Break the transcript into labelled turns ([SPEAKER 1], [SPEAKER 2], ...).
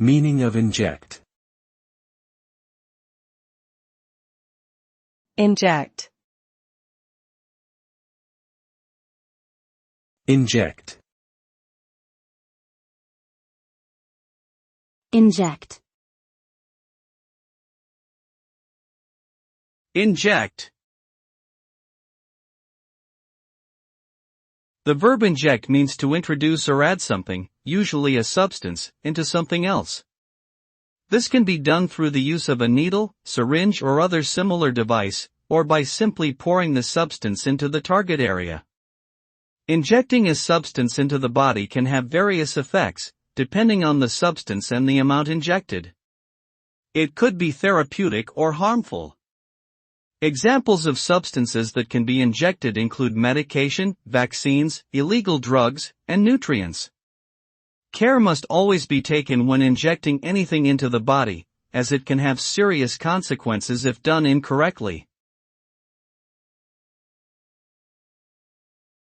[SPEAKER 1] Meaning of inject.
[SPEAKER 2] Inject.
[SPEAKER 1] Inject.
[SPEAKER 3] Inject.
[SPEAKER 4] Inject. The verb inject means to introduce or add something, usually a substance, into something else. This can be done through the use of a needle, syringe or other similar device, or by simply pouring the substance into the target area. Injecting a substance into the body can have various effects, depending on the substance and the amount injected. It could be therapeutic or harmful. Examples of substances that can be injected include medication, vaccines, illegal drugs, and nutrients. Care must always be taken when injecting anything into the body, as it can have serious consequences if done incorrectly.